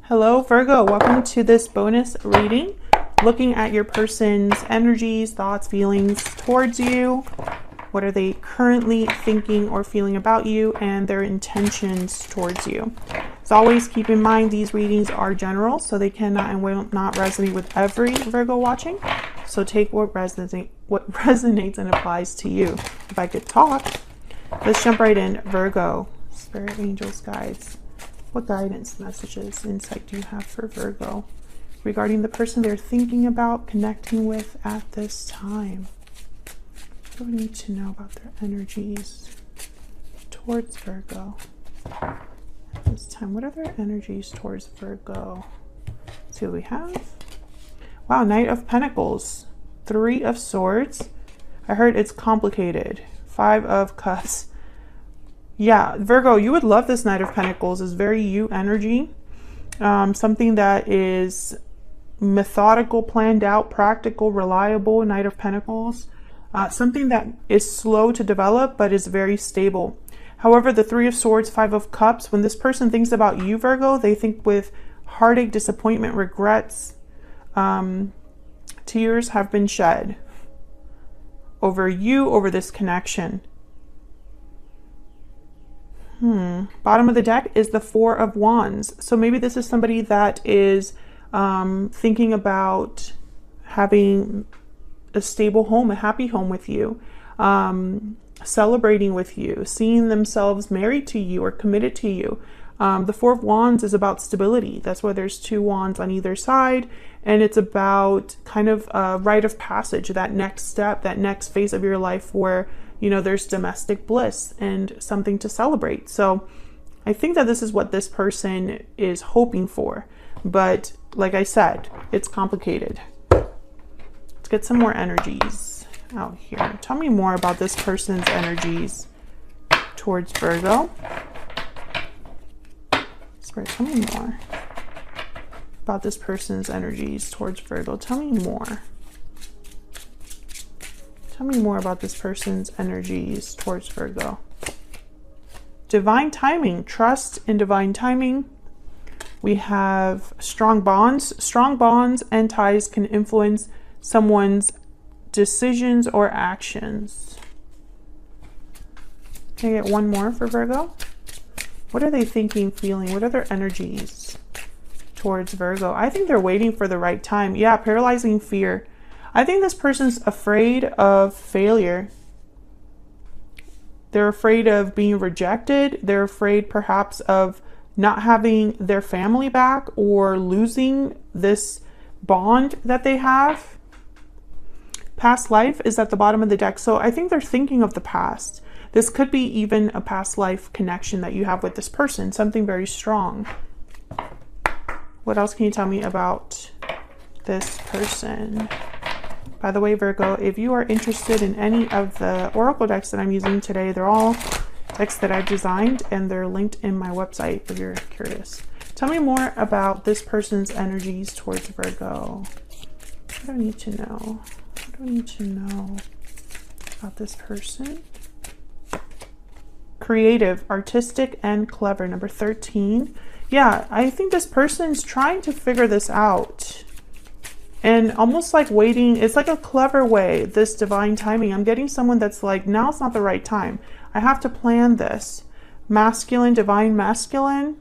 Hello, Virgo. Welcome to this bonus reading, looking at your person's energies, thoughts, feelings towards you. What are they currently thinking or feeling about you, and their intentions towards you. As always, keep in mind these readings are general, so they cannot and will not resonate with every Virgo watching. So take what resonates and applies to you. If I could talk, let's jump right in. Virgo, spirit, angels, guides. What guidance, messages, insight do you have for Virgo regarding the person they're thinking about connecting with at this time? What do we need to know about their energies towards Virgo at this time? What are their energies towards Virgo? Let's see what we have. Wow, Knight of Pentacles, Three of Swords. I heard it's complicated. Five of Cups. Yeah, Virgo, you would love this Knight of Pentacles. It's very you energy. Something that is methodical, planned out, practical, reliable. Knight of Pentacles. Something that is slow to develop, but is very stable. However, the Three of Swords, Five of Cups, when this person thinks about you, Virgo, they think with heartache, disappointment, regrets. Tears have been shed over you, over this connection. Bottom of the deck is the Four of Wands. So maybe this is somebody that is thinking about having a stable home, a happy home with you, celebrating with you, seeing themselves married to you or committed to you. The Four of Wands is about stability. That's why there's two wands on either side. And it's about kind of a rite of passage, that next step, that next phase of your life where there's domestic bliss and something to celebrate. So I think that this is what this person is hoping for. But like I said, it's complicated. Let's get some more energies out here. Tell me more about this person's energies towards Virgo. Spirit, tell me more about this person's energies towards Virgo. Tell me more. Tell me more about this person's energies towards Virgo. Divine timing, trust in divine timing. We have strong bonds. Strong bonds and ties can influence someone's decisions or actions. Can I get one more for Virgo? What are they thinking, feeling? What are their energies towards Virgo? I think they're waiting for the right time. Yeah, paralyzing fear. I think this person's afraid of failure. They're afraid of being rejected. They're afraid perhaps of not having their family back or losing this bond that they have. Past life is at the bottom of the deck. So I think they're thinking of the past. This could be even a past life connection that you have with this person. Something very strong. What else can you tell me about this person? By the way, Virgo, if you are interested in any of the oracle decks that I'm using today, they're all decks that I've designed and they're linked in my website if you're curious. Tell me more about this person's energies towards Virgo. What do I need to know? What do I need to know about this person? Creative, artistic, and clever. Number 13. Yeah, I think this person's trying to figure this out. And almost like waiting, it's like a clever way, this divine timing. I'm getting someone that's like, now's not the right time. I have to plan this. Masculine, divine masculine,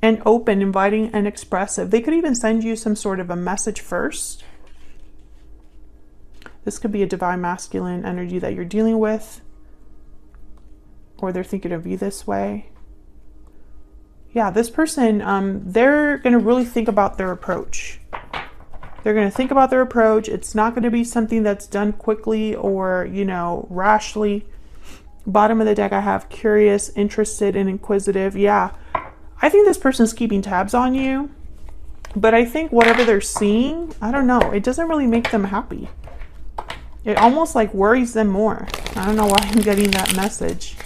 and open, inviting, and expressive. They could even send you some sort of a message first. This could be a divine masculine energy that you're dealing with, or they're thinking of you this way. Yeah, this person, they're going to really think about their approach. They're going to think about their approach. It's not going to be something that's done quickly or, rashly. Bottom of the deck, I have curious, interested, and inquisitive. Yeah, I think this person's keeping tabs on you. But I think whatever they're seeing, I don't know, it doesn't really make them happy. It almost like worries them more. I don't know why I'm getting that message.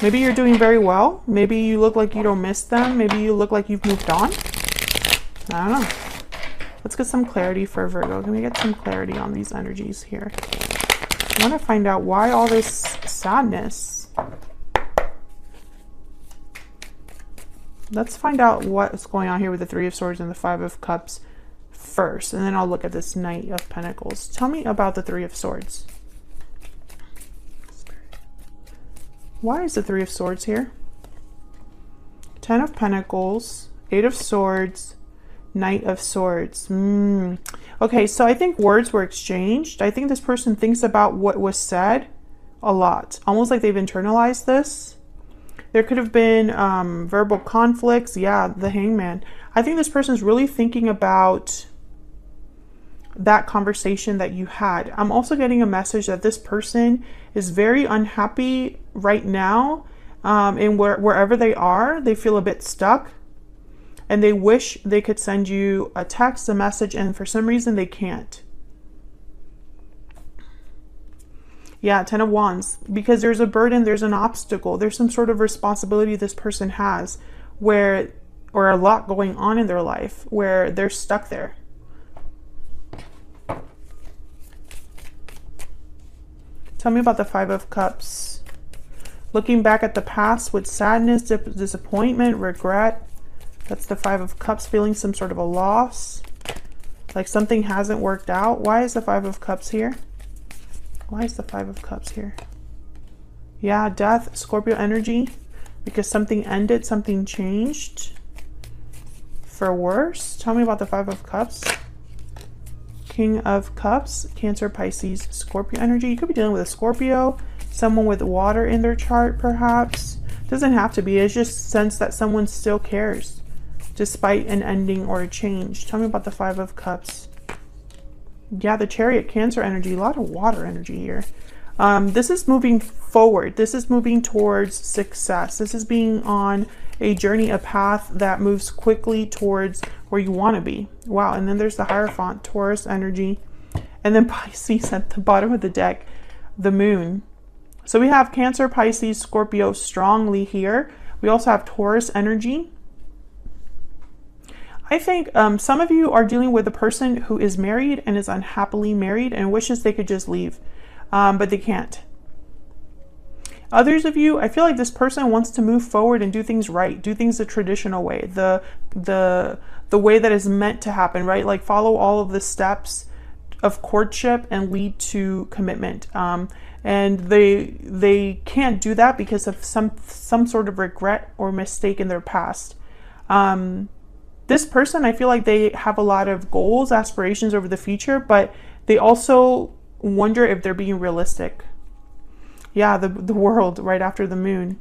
Maybe you're doing very well. Maybe you look like you don't miss them. Maybe you look like you've moved on. I don't know. Let's get some clarity for Virgo. Can we get some clarity on these energies here? I want to find out why all this sadness. Let's find out what's going on here with the Three of Swords and the Five of Cups first, and then I'll look at this Knight of Pentacles. Tell me about the Three of Swords. Why is the Three of Swords here? Ten of Pentacles, Eight of Swords, Knight of Swords. Okay, so I think words were exchanged. I think this person thinks about what was said a lot, almost like they've internalized this. There could have been verbal conflicts. Yeah, the Hangman. I think this person is really thinking about that conversation that you had. I'm also getting a message that this person is very unhappy right now, and wherever they are, they feel a bit stuck, and they wish they could send you a text, a message, and for some reason they can't. Yeah, Ten of Wands, because there's a burden, there's an obstacle, there's some sort of responsibility this person has where, or a lot going on in their life where they're stuck there. Tell me about the Five of Cups. Looking back at the past with sadness, disappointment, regret. That's the Five of Cups, feeling some sort of a loss, like something hasn't worked out. Why is the Five of Cups here? Why is the Five of Cups here? Yeah, death, Scorpio energy, because something ended, something changed for worse. Tell me about the Five of Cups. King of Cups, Cancer, Pisces, Scorpio energy. You could be dealing with a Scorpio, someone with water in their chart perhaps. Doesn't have to be. It's just sense that someone still cares despite an ending or a change. Tell me about the Five of Cups. Yeah, the Chariot, Cancer energy, a lot of water energy here. This is moving forward. This is moving towards success. This is being on a journey, a path that moves quickly towards where you want to be. Wow, and then there's the Hierophant, Taurus energy. And then Pisces at the bottom of the deck, the Moon. So we have Cancer, Pisces, Scorpio strongly here. We also have Taurus energy. I think some of you are dealing with a person who is married and is unhappily married and wishes they could just leave, but they can't. Others of you, I feel like this person wants to move forward and do things right, do things the traditional way, the way that is meant to happen, right? Like follow all of the steps of courtship and lead to commitment. And they can't do that because of some sort of regret or mistake in their past. This person, I feel like they have a lot of goals, aspirations over the future, but they also wonder if they're being realistic. Yeah, the World right after the Moon.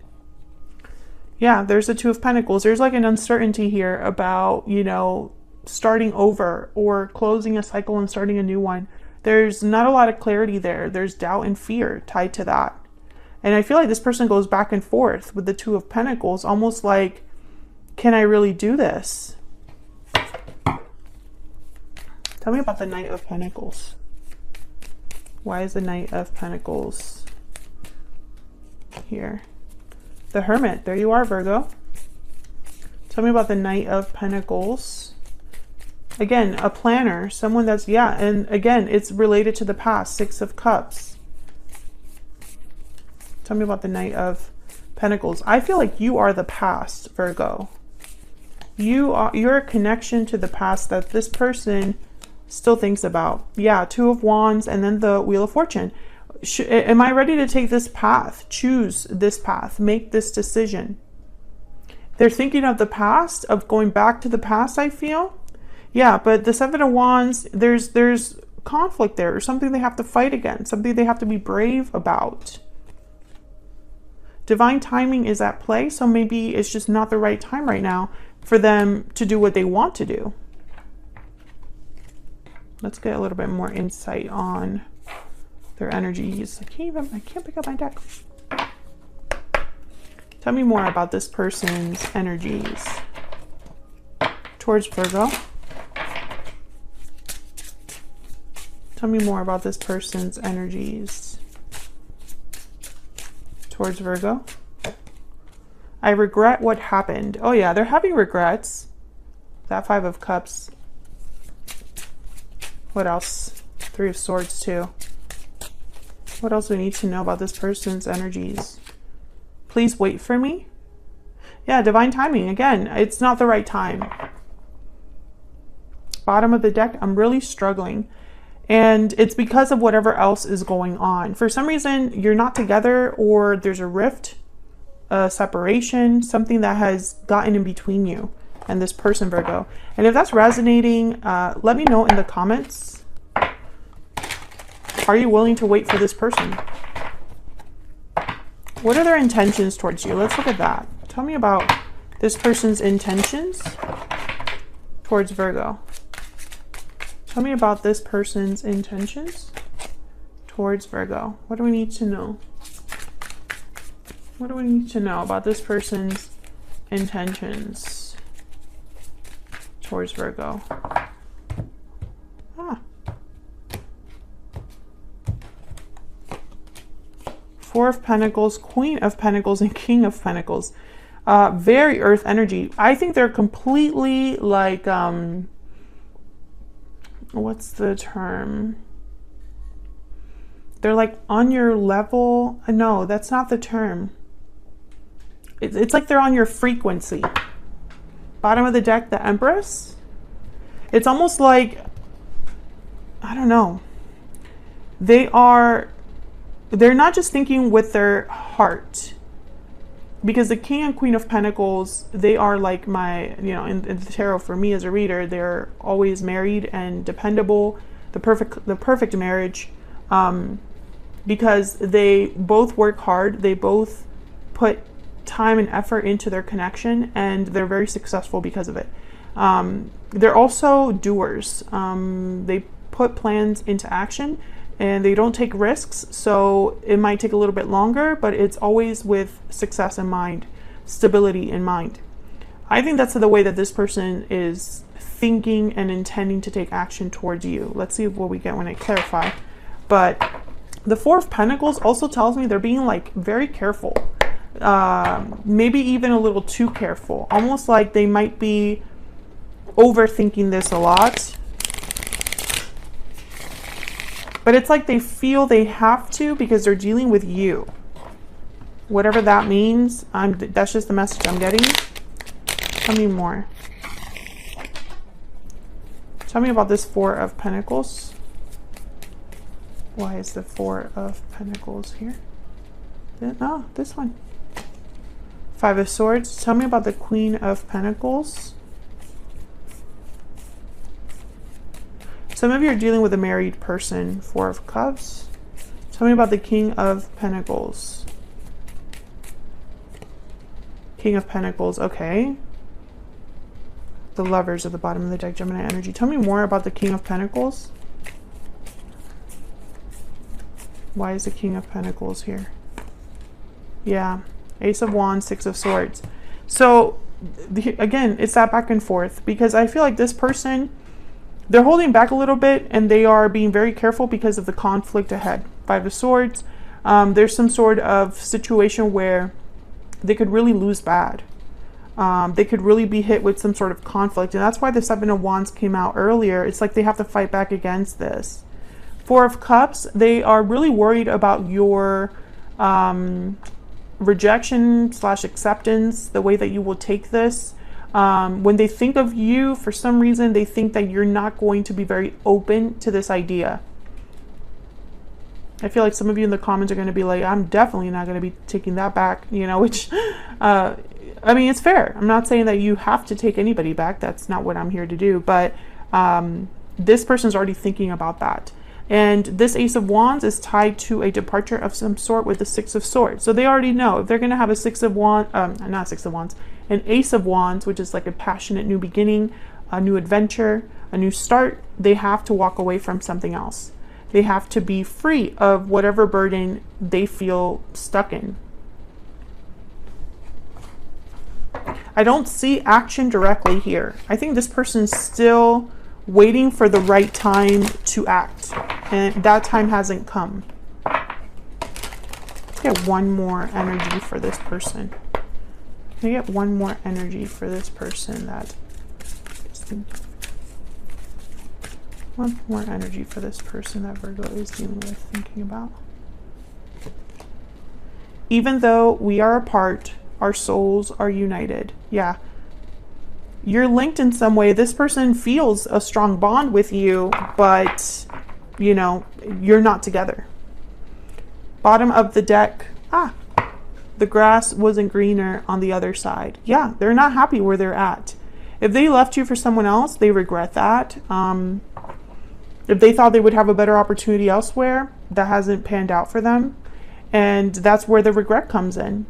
Yeah, there's the Two of Pentacles. There's like an uncertainty here about, you know, starting over or closing a cycle and starting a new one. There's not a lot of clarity there. There's doubt and fear tied to that. And I feel like this person goes back and forth with the Two of Pentacles, almost like, can I really do this? Tell me about the Knight of Pentacles. Why is the Knight of Pentacles here? The Hermit. There you are, Virgo. Tell me about the Knight of Pentacles. Again, a planner. Someone that's, yeah, and again, it's related to the past. Six of Cups. Tell me about the Knight of Pentacles. I feel like you are the past, Virgo. You're a connection to the past that this person still thinks about. Yeah, Two of Wands and then the Wheel of Fortune. Am I ready to take this path? Choose this path. Make this decision. They're thinking of the past, of going back to the past, I feel. Yeah, but the Seven of Wands, there's conflict there, or something they have to fight against, something they have to be brave about. Divine timing is at play, so maybe it's just not the right time right now for them to do what they want to do. Let's get a little bit more insight on their energies. I can't pick up my deck. Tell me more about this person's energies towards Virgo. Tell me more about this person's energies towards Virgo. I regret what happened. Oh yeah, they're having regrets. That Five of Cups. What else? Three of Swords too. What else do we need to know about this person's energies? Please wait for me. Yeah, divine timing. Again, it's not the right time. Bottom of the deck, I'm really struggling. And it's because of whatever else is going on. For some reason, you're not together, or there's a rift, a separation, something that has gotten in between you and this person, Virgo. And if that's resonating, let me know in the comments. Are you willing to wait for this person? What are their intentions towards you? Let's look at that. Tell me about this person's intentions towards Virgo. Tell me about this person's intentions towards Virgo. What do we need to know? What do we need to know about this person's intentions towards Virgo? Four of Pentacles, Queen of Pentacles, and King of Pentacles. Very earth energy. I think they're completely like, what's the term? They're like on your level. No, that's not the term. It's like they're on your frequency. Bottom of the deck, the Empress. It's almost like, I don't know. They're not just thinking with their heart. Because the King and Queen of Pentacles, they are like my, you know, in the tarot for me as a reader, they're always married and dependable, the perfect marriage, because they both work hard, they both put time and effort into their connection, and they're very successful because of it. They're also doers. They put plans into action, and they don't take risks, so it might take a little bit longer, but it's always with success in mind, stability in mind. I think that's the way that this person is thinking and intending to take action towards you. Let's see what we get when I clarify. But the Four of Pentacles also tells me they're being like very careful, maybe even a little too careful, almost like they might be overthinking this a lot. But it's like they feel they have to because they're dealing with you. Whatever that means, that's just the message I'm getting. Tell me more. Tell me about this Four of Pentacles. Why is the Four of Pentacles here? No, this one. Five of Swords. Tell me about the Queen of Pentacles. Some of you are dealing with a married person. Four of Cups. Tell me about the King of Pentacles. King of Pentacles, okay. The Lovers at the bottom of the deck, Gemini energy. Tell me more about the King of Pentacles. Why is the King of Pentacles here? Yeah, Ace of Wands, Six of Swords. So, again, it's that back and forth, because I feel like this person, they're holding back a little bit, and they are being very careful because of the conflict ahead. Five of Swords. There's some sort of situation where they could really lose bad. They could really be hit with some sort of conflict. And that's why the Seven of Wands came out earlier. It's like they have to fight back against this. Four of Cups. They are really worried about your rejection / acceptance, the way that you will take this. When they think of you, for some reason, they think that you're not going to be very open to this idea. I feel like some of you in the comments are going to be like, I'm definitely not going to be taking that back, you know, which, I mean, it's fair. I'm not saying that you have to take anybody back. That's not what I'm here to do. But this person's already thinking about that. And this Ace of Wands is tied to a departure of some sort with the Six of Swords. So they already know if they're going to have a Six of Wands, not Six of Wands, an Ace of Wands, which is like a passionate new beginning, a new adventure, a new start, they have to walk away from something else. They have to be free of whatever burden they feel stuck in. I don't see action directly here. I think this person's still waiting for the right time to act, and that time hasn't come. Let's get one more energy for this person. Can I get one more energy for this person that is thinking? One more energy for this person that Virgo is dealing with, thinking about. Even though we are apart, our souls are united. Yeah. You're linked in some way. This person feels a strong bond with you, but, you know, you're not together. Bottom of the deck. The grass wasn't greener on the other side. Yeah, they're not happy where they're at. If they left you for someone else, they regret that. If they thought they would have a better opportunity elsewhere, that hasn't panned out for them. And that's where the regret comes in.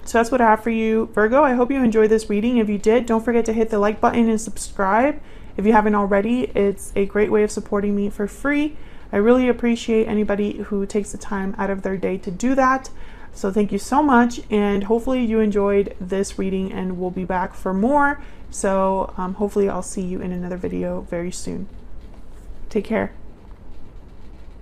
So that's what I have for you, Virgo. I hope you enjoyed this reading. If you did, don't forget to hit the like button and subscribe. If you haven't already, it's a great way of supporting me for free. I really appreciate anybody who takes the time out of their day to do that. So thank you so much, and hopefully you enjoyed this reading, and we'll be back for more. So hopefully I'll see you in another video very soon. Take care.